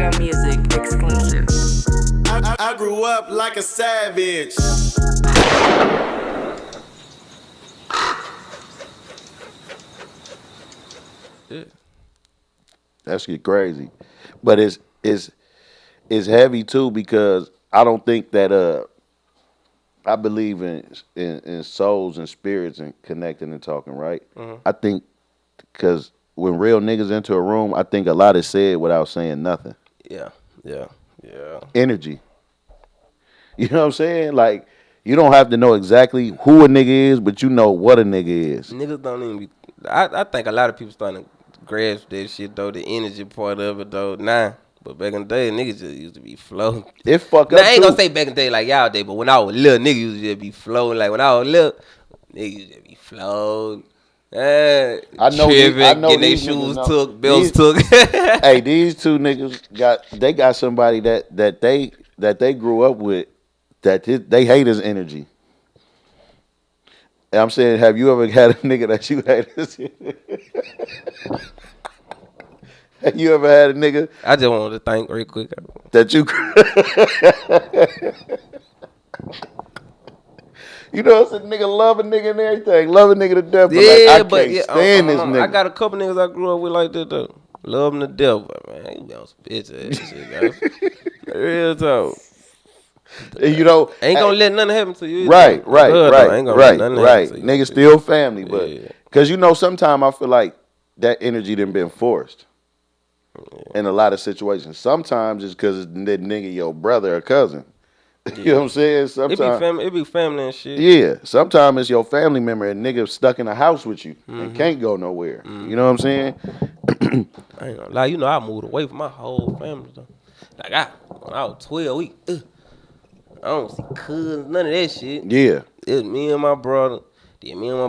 Rare Music exclusive. I grew up like a savage. Yeah. That's get crazy, but it's heavy too because I don't think that I believe in souls and spirits and connecting and talking, right? I think because when real niggas enter a room, I think a lot is said without saying nothing. Yeah. Energy. You know what I'm saying? Like, you don't have to know exactly who a nigga is, but you know what a nigga is. Niggas don't even be. I think a lot of people starting to grasp that shit though, the energy part of it though. Nah. But back in the day, niggas just used to be floating. It fuck Now, up I ain't too. gonna say back in the day like y'all day, but when I was little, niggas used to just be floating. Like when I was little, niggas used to be floating. I know tripping, I know getting their these shoes niggas took, belts took. Hey, these two niggas got somebody that they grew up with they hate his energy. And I'm saying, have you ever had a nigga that you hate his energy? Have you ever had a nigga I just wanted to thank real quick. that you you know, it's a nigga love a nigga and everything, love a nigga to death, but Yeah, like, I can't stand this nigga. I got a couple niggas I grew up with like that though. Love them to death, but man, you be on some bitch ass shit, guys. Real talk. You know, Ain't gonna let nothing happen to you. Right. Ain't gonna let nothing happen to you. Nigga still family, but Yeah. because you know, sometimes I feel like that energy done been forced in a lot of situations. Sometimes it's because that nigga your brother or cousin. You know what I'm saying? Sometimes It be family and shit. yeah. Sometimes it's your family member and nigga stuck in a house with you and can't go nowhere. You know what I'm saying? I ain't gonna lie, you know I moved away from my whole family though. Like when I was 12 weeks, I don't see cousins, none of that shit. Yeah. It was me and my brother. Then my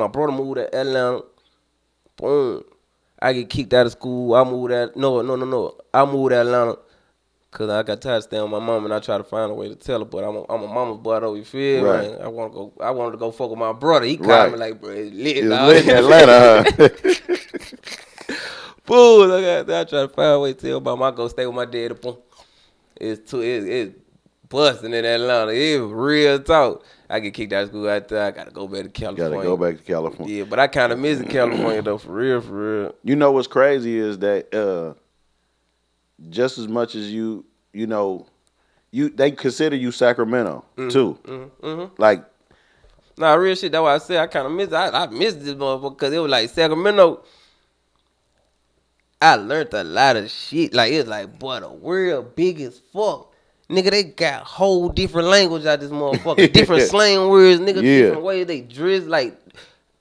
brother moved to Atlanta. Boom. I get kicked out of school. I moved out. No. I moved to Atlanta because I got tired of staying with my mom and I tried to find a way to tell her, but I'm a mama's boy though, you feel me? Right. I wanted to go fuck with my brother. He called Right. me like, bro, it's lit, It was dog. lit in Atlanta, huh? Fool, I tried to find a way to tell about my go stay with my daddy. Boom. It's busting in Atlanta. It was real talk. I get kicked out of school out there. I gotta go back to California. Gotta go back to California. Yeah, but I kind of miss California though, for real. You know what's crazy is that just as much as you know, they consider you Sacramento too. Like, Nah, real shit. That's why I said I kind of miss. I miss this motherfucker because it was like Sacramento. I learned a lot of shit. Like it's like, boy, the world big as fuck. Nigga, they got whole different language out this motherfucker. Different slang words, nigga. Yeah. Different ways they dress, like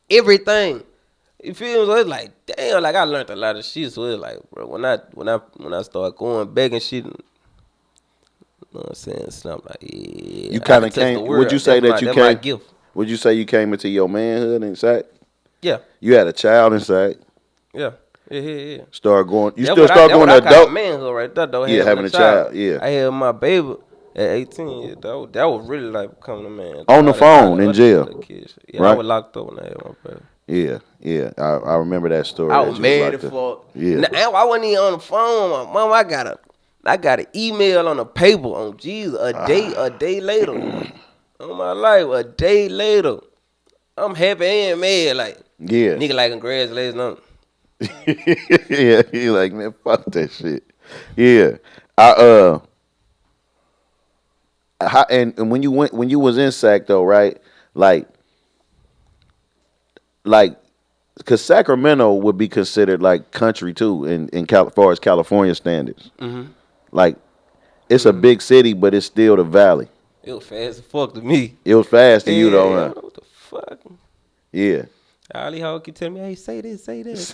everything. You feel me? So it's like, damn, like I learned a lot of shit. So it's like, bro, when I start going back and shit, you know what I'm saying? So I'm like, yeah. you kind of came. Would you say that you that's came? my gift. Would you say you came into your manhood in Sac? Yeah. You had a child in Sac. Yeah. Started going. You That's still what start that's going what to I call adult. manhood right there, though. Yeah, having a child. Yeah. I had my baby at 18. Yeah, that was really like becoming a man. On the phone in jail. Yeah, Right? I was locked up when I had my baby. Yeah. I remember that story. I that was you mad locked as up. fuck. Yeah. Now, I wasn't even on the phone. My mom, I got an email on the paper on Jesus a day later. On my life, a day later. I'm happy and mad. Like, Yeah. nigga, like, congratulations on. Yeah. He like, man, fuck that shit. Yeah. And when you was in Sac though, right? Like, because Sacramento would be considered like country too, as far as California standards. Like, it's a big city, but it's still the valley. It was fast as fuck to me. It was fast to you though, huh? What the fuck? Yeah. All these hoes keep telling me, hey, say this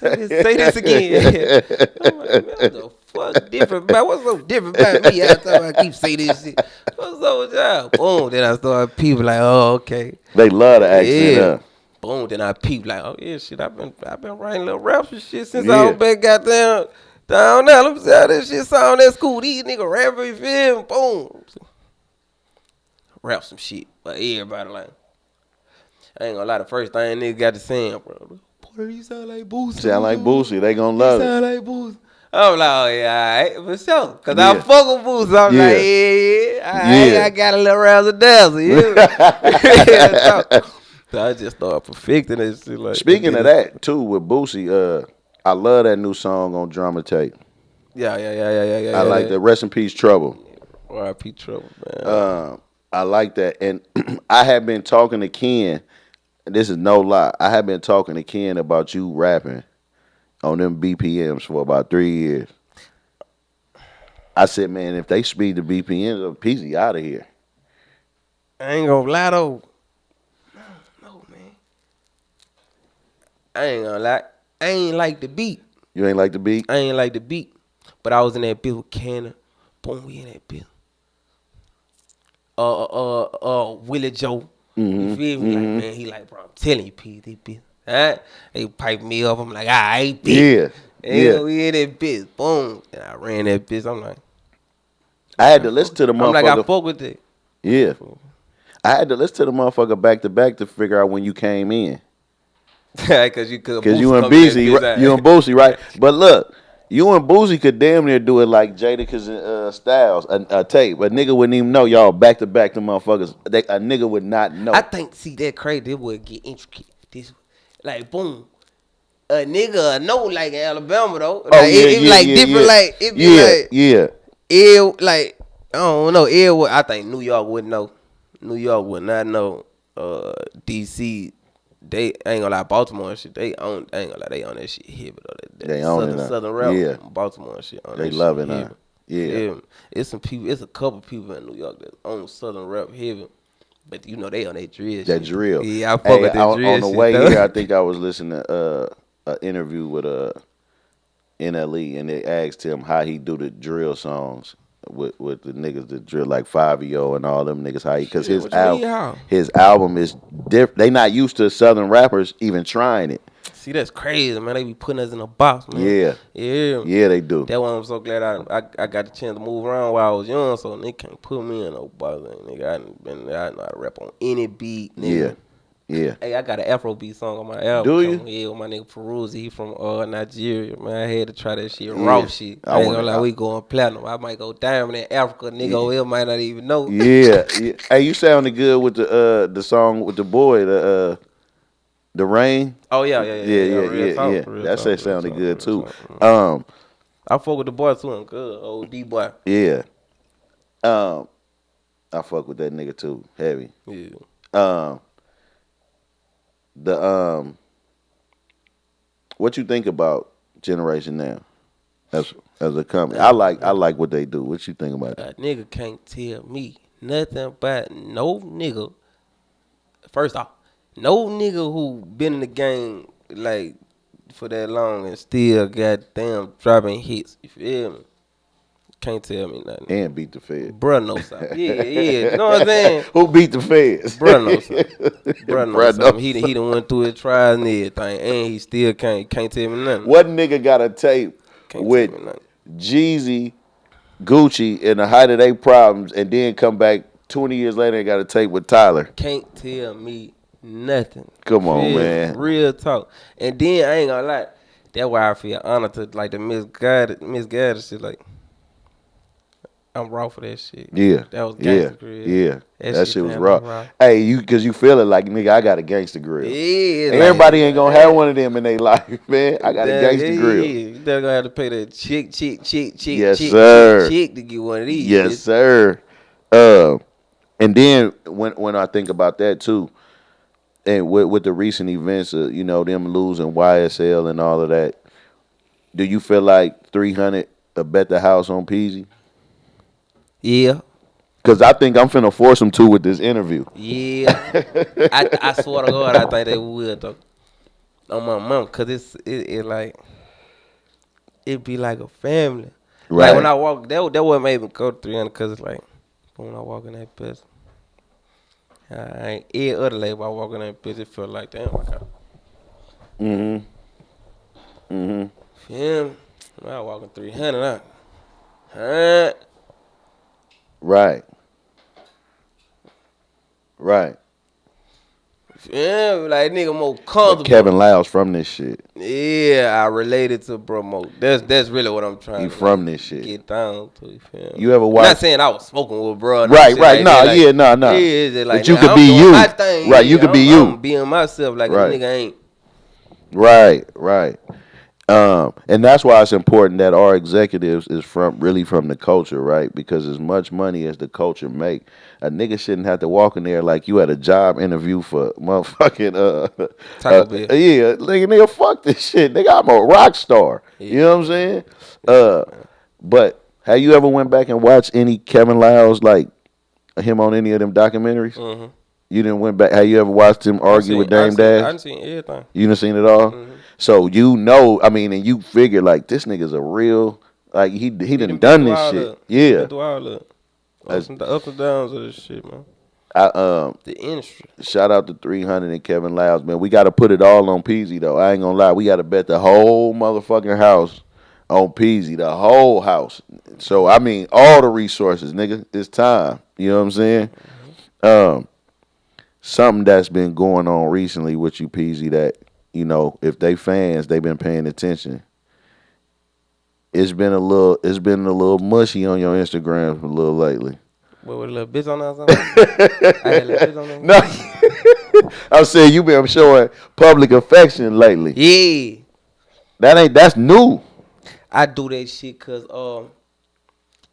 again. I'm like, man, what the fuck different about? What's so different about me after I keep saying this shit? What's up with y'all? Boom, then I started people like, oh, okay. They love the accent, huh? Boom, then I peep like, oh yeah, shit, I've been writing little raps and shit since I was back goddamn down there. Let me see how this shit sound at school. These niggas rapping, you feel me? Boom. Rap some shit, but everybody like, I ain't gonna lie, the first thing nigga got to saying, bro, boy, you sound like Boosie. Sound like Boosie. They gonna love it. Sound like Boosie. I'm like, oh yeah, all right, for sure. Cause Yeah. I fuck with Boots. I'm Yeah. like, yeah, all right, Yeah. I got a little razzle dazzle. Yeah. So I just started perfecting that shit. Like, and Speaking then of that, too, with Boosie, I love that new song on Drama Tape. I like that. Rest in peace, Trouble. R.I.P. Trouble, man. I like that. And I have been talking to Ken. This is no lie. I have been talking to Ken about you rapping on them BPMs for about 3 years. I said, man, if they speed the BPMs up, Peezy out of here. I ain't gonna lie though. No, man. I ain't gonna lie. I ain't like the beat. You ain't like the beat? I ain't like the beat. But I was in that bitch with Cannon. Boom, we in that bitch. Willie Joe. You feel me? Like, man, he like, bro, I'm telling you, P, this bitch. Huh? They pipe me up. I'm like, all right, bitch. Yeah. We in that bitch. Boom. And I ran that bitch. I'm like, I had to listen to the I'm like, I motherfucker. fuck with it. Yeah. I had to listen to the motherfucker back to back to figure out when you came in. Cause you and Boosie, right? But look, you and Boosie could damn near do it like Jadakiss and Styles, a tape. A nigga wouldn't even know y'all back to back. The motherfuckers, a nigga would not know. I think, see, that crazy. This would get intricate. This, like, boom. A nigga know, like in Alabama though. Like, it like different. Like it be like it like I don't know. I think New York wouldn't know. New York would not know. DC, they ain't gonna lie. Baltimore and shit. They own. I ain't gonna lie. They own that shit heavy though. They own it. Southern rap. Yeah. Baltimore and shit. Own They that love shit it. heavy. Yeah. It's some people. It's a couple people in New York that own Southern rap heavy. But you know they on that drill. That shit. drill. Yeah, I fuck with that drill. On the shit, way though. here, I think I was listening to an interview with NLE, and they asked him how he do the drill songs with the niggas that drill like 5EO and all them niggas. How he, because his album is different. They not used to Southern rappers even trying it. See, that's crazy, man. They be putting us in a box, man. Yeah, they do. That's why I'm so glad I got the chance to move around while I was young, so they can't put me in no box. Nigga, I know how to rap on any beat, nigga. Yeah. Hey, I got an Afrobeat song on my album. Do you? Yeah, with my nigga Peruzi. He from Nigeria, man. I had to try that shit, raw shit. I ain't gonna lie, we going platinum. I might go diamond in Africa, nigga. Over here might not even know. Yeah. Hey, you sounded good with the song with the boy, the Rain. Oh yeah. Yeah. Real That talk, shit sounded good too. I fuck with the boy too. I'm good, old D boy. Yeah. I fuck with that nigga too, heavy. Yeah. What you think about Generation Now as a company? I like what they do. What you think about that? A nigga can't tell me nothing about no nigga. First off, no nigga who been in the game like for that long and still goddamn dropping hits. You feel me? Can't tell me nothing. And beat the Feds. Bruh knows something. Yeah. You know what I'm saying? Who beat the Feds? Bruh knows something. Bruh knows something. He done went through his trials and everything, and he still can't tell me nothing. What nigga got a tape with Jeezy, Gucci in the height of their problems, and then come back 20 years later and got a tape with Tyler? Can't tell me nothing. Come on, man. Real talk. And then I ain't gonna lie. That's why I feel honored to like the misguided shit. Like, I'm raw for that shit. Yeah. That was Gangsta Grillz. Yeah. That shit was raw. Hey, cause you feel it like, nigga, I got a Gangsta Grillz. Yeah. Everybody ain't gonna have one of them in their life, man. I got a Gangsta Grillz. Yeah. You gonna have to pay that chick to get one of these. Yes, sir. And then when I think about that too, and with the recent events, them losing YSL and all of that, do you feel like 300 bet the house on Peezy? Yeah. Because I think I'm finna force him to with this interview. Yeah. I swear to God, I think they would, though. On my mom, because it like, it be like a family. Right. Like when I walk, that what made me go 300, because it's like, when I walk in that bitch, I ain't any other label I walk in that bitch, it feel like, damn, I got. Feel me? When I walk in 300, Right. Yeah, like nigga more comfortable. But Kevin Liles from this shit. Yeah, I related to promote. That's really what I'm trying He to from this shit. get down to. You feel me? You ever watch? Not saying I was smoking with bro. Right, shit right. like Nah, that. Like, yeah, nah. Yeah, it's just like, But you nigga, could I'm be doing you. my thing. Right, Yeah, you could be you. I'm being myself. Like Right. a nigga ain't. Right. And that's why it's important that our executives is really from the culture, right? Because as much money as the culture make, a nigga shouldn't have to walk in there like you had a job interview for motherfucking Taco Bell. yeah, nigga, fuck this shit, nigga. I'm a rock star. Yeah. You know what I'm saying? But have you ever went back and watched any Kevin Liles, like him on any of them documentaries? Mm-hmm. You didn't went back. Have you ever watched him argue with Dame I Dash? done seen everything. You done seen it all? Mm-hmm. So you know, I mean, and you figure like this nigga's a real, like he done this shit. Yeah. Been through all the ups and downs of this shit, man. The industry. Shout out to 300 and Kevin Liles, man. We got to put it all on Peezy though. I ain't gonna lie, we got to bet the whole motherfucking house on Peezy, the whole house. So I mean, all the resources, nigga. It's time. You know what I'm saying? Mm-hmm. Something that's been going on recently with you, Peezy, that, you know, if they fans, they've been paying attention. It's been a little mushy on your Instagram a little lately. What, with a little bitch on there or something? I had a little bitch on there? No, I'm saying you been showing public affection lately. Yeah. That's new. I do that shit cause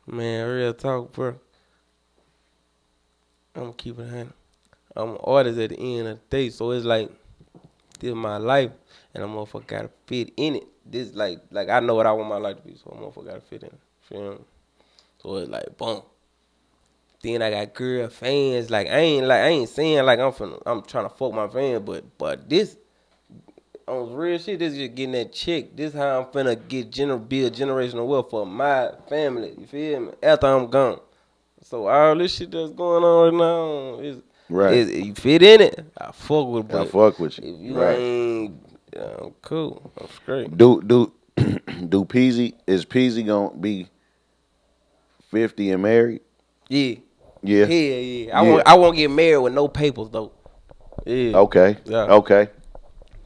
man, real talk, bro. I'm gonna keep it 100. I'm an artist at the end of the day, so it's like this is my life, and a motherfucker gotta fit in it. This like I know what I want my life to be, so a motherfucker gotta fit in it. Feel me? So it's like boom. Then I got girl fans. Like I ain't saying like I'm trying to fuck my fans, but this on real shit, this just getting that check. This how I'm finna build generational wealth for my family. You feel me? After I'm gone. So all this shit that's going on right now is you fit in it. I fuck with it. I fuck with you. If you Right. ain't I'm cool. I'm straight. Do Peezy, is Peezy gonna be 50 and married? Yeah. Yeah. Yeah. I won't get married with no papers though. Yeah. Okay. Yeah. Okay.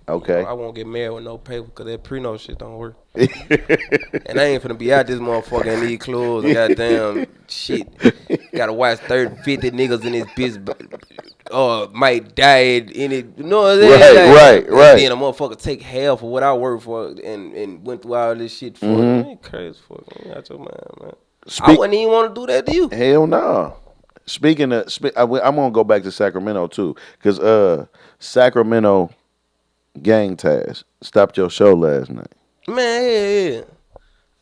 I won't get married with no paper because that pre-note shit don't work. And I ain't finna be out this motherfucker in these clothes and goddamn shit. Gotta watch 30, 50 niggas in this bitch might die in it. You know what I'm saying? Right. And then a motherfucker take half of what I worked for and went through all this shit for it. Man, crazy fuck. Man, out your mind, man. I wouldn't even want to do that to you. Hell no. Speaking of, I'm gonna go back to Sacramento too, cause Sacramento gang task stopped your show last night. Man, yeah.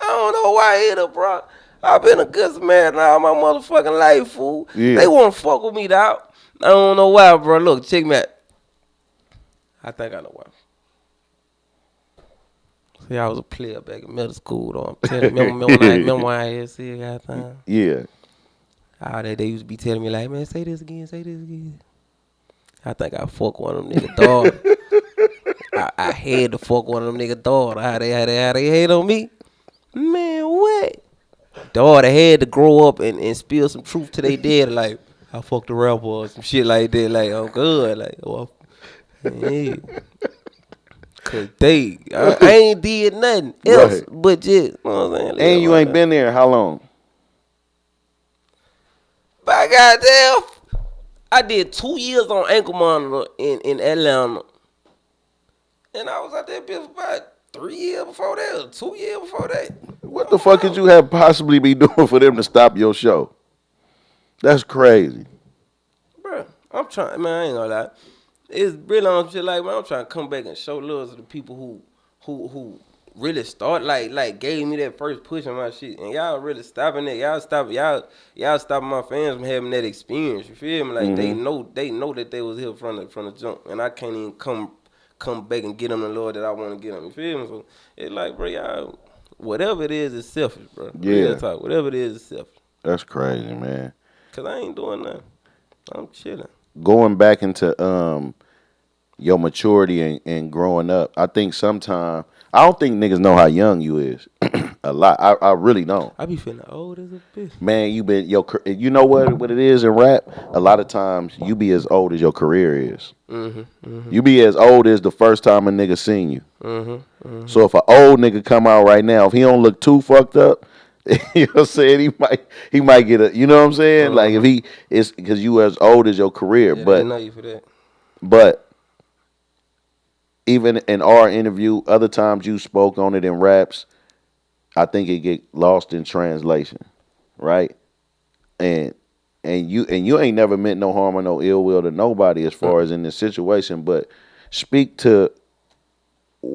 I don't know why either, bro. I've been a good man all my motherfucking life, fool. Yeah. They want to fuck with me, dog. I don't know why, bro. Look, check me out. I think I know why. See, I was a player back in middle school, though. I'm telling you, remember when YSL got time? Yeah. All that they used to be telling me, like, man, say this again. I think I fuck one of them nigga daughter. I had to fuck one of them nigga daughter. How they hate on me? Man, what? Daughter had to grow up and spill some truth to their dad. Like, I fucked a rapper or some shit like that. Like, I'm good. Like, well, yeah. Cause I ain't did nothing else but just, you know what I'm saying? And you ain't been there how long? By goddamn, I did 2 years on ankle monitor in Atlanta. And I was out there bitch about 3 years before that, or 2 years before that. What the fuck could you have possibly be doing for them to stop your show? That's crazy. Bruh, I'm trying, man, I ain't gonna lie. It's really on shit like, man, I'm trying to come back and show love to the people who really start, like gave me that first push on my shit. And y'all really stopping that. Y'all stopping my fans from having that experience. You feel me? Like, they know that they was here from the jump. And I can't even come back and get them the Lord that I want to get them. You feel me? So it's like, bro, y'all, whatever it is, it's selfish, bro. Yeah. Real talk. Whatever it is, it's selfish. That's crazy, man. Cause I ain't doing nothing. I'm chilling. Going back into your maturity and growing up, I think sometimes, I don't think niggas know how young you is. a lot. I really don't. I be feeling old as a bitch. Man, you know what it is in rap? A lot of times you be as old as your career is. You be as old as the first time a nigga seen you. So if an old nigga come out right now, if he don't look too fucked up, you know what I'm saying, he might get a, you know what I'm saying? Like if he is, because you as old as your career. Yeah, but they know you for that. But even in our interview, other times you spoke on it in raps, I think it get lost in translation, right? And you ain't never meant no harm or no ill will to nobody as far as in this situation, but speak to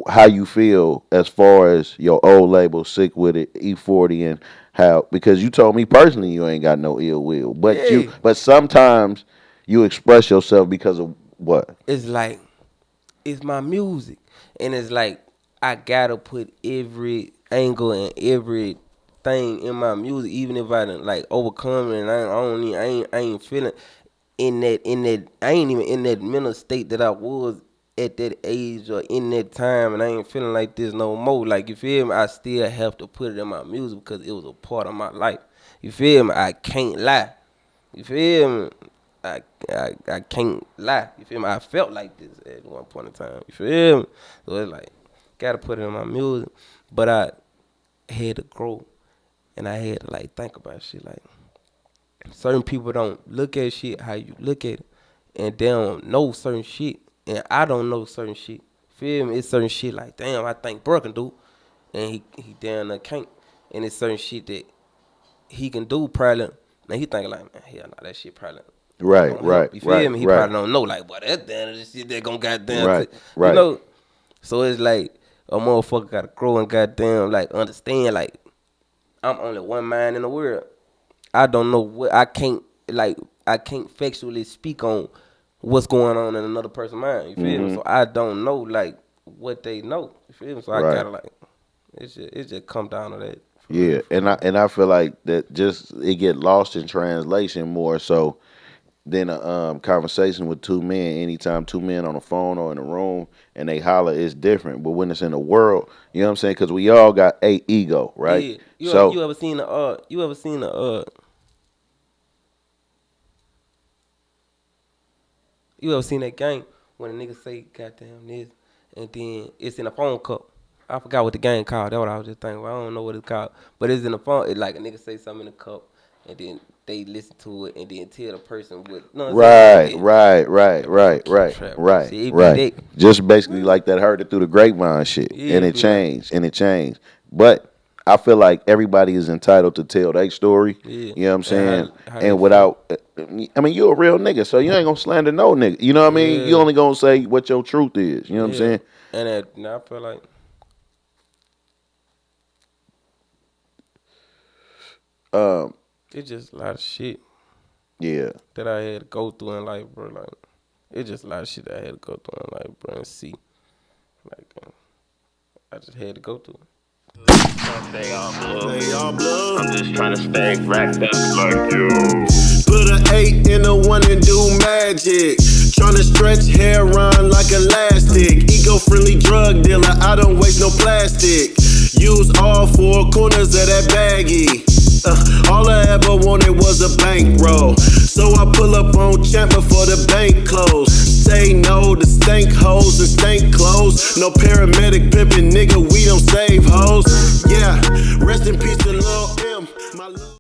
how you feel as far as your old label, Sick With It, E40, and how, because you told me personally you ain't got no ill will, but but sometimes you express yourself because of what? It's like, it's my music, and it's like I gotta put every angle and everything in my music, even if I done like overcome it and I ain't feeling in that I ain't even in that mental state that I was at that age or in that time, and I ain't feeling like this no more. Like, you feel me? I still have to put it in my music because it was a part of my life. You feel me? I can't lie. You feel me? I can't lie. You feel me? I felt like this at one point in time. You feel me? So it's like, gotta put it in my music. But I had to grow, and I had to like think about shit. Like, certain people don't look at shit how you look at it, and they don't know certain shit, and I don't know certain shit. Feel me? It's certain shit like, damn, I think bro can do, and he damn near can't. And it's certain shit that he can do probably. Now he thinking like, man, hell nah, that shit probably. Right. You feel me? He probably don't know, like, boy, that damn this shit that gon' goddamn. Right. You know? So it's like a motherfucker gotta grow and goddamn like understand, like, I'm only one mind in the world. I don't know what I can't factually speak on what's going on in another person's mind. You feel me? So I don't know like what they know. You feel me? So I gotta like it just come down to that. Yeah, and I feel like that just it get lost in translation more so than a conversation with two men. Anytime two men on the phone or in a room and they holler, it's different. But when it's in the world, you know what I'm saying? Because we all got a ego, right? Yeah. You ever seen that game when a nigga say goddamn this and then it's in a phone cup? I forgot what the game called. That's what I was just thinking. I don't know what it's called. But it's in the phone. It's like a nigga say something in the cup and then they listen to it and then tell the person what. Right. Just basically like that heard it through the grapevine shit. Yeah, and it changed. But I feel like everybody is entitled to tell their story. Yeah. You know what I'm saying? And without, I mean, you a real nigga, so you ain't gonna slander no nigga. You know what I mean? You only gonna say what your truth is. You know what I'm saying? And I feel like. It's just a lot of shit. Yeah. That I had to go through in life, bro. Like, it's just a lot of shit that I had to go through in life, bro, and see. Like, I just had to go through it. Stay on blue. I'm just trying to stay racked up like you. Put an 8 in a 1 and do magic. Tryna stretch hair run like elastic. Eco-friendly drug dealer, I don't waste no plastic. Use all 4 corners of that baggie. All I ever wanted was a bankroll. So I pull up on Champ before the bank close. Say no to stank hoes and stank clothes. No paramedic pimpin', nigga, we don't save hoes. Yeah, rest in peace to Lil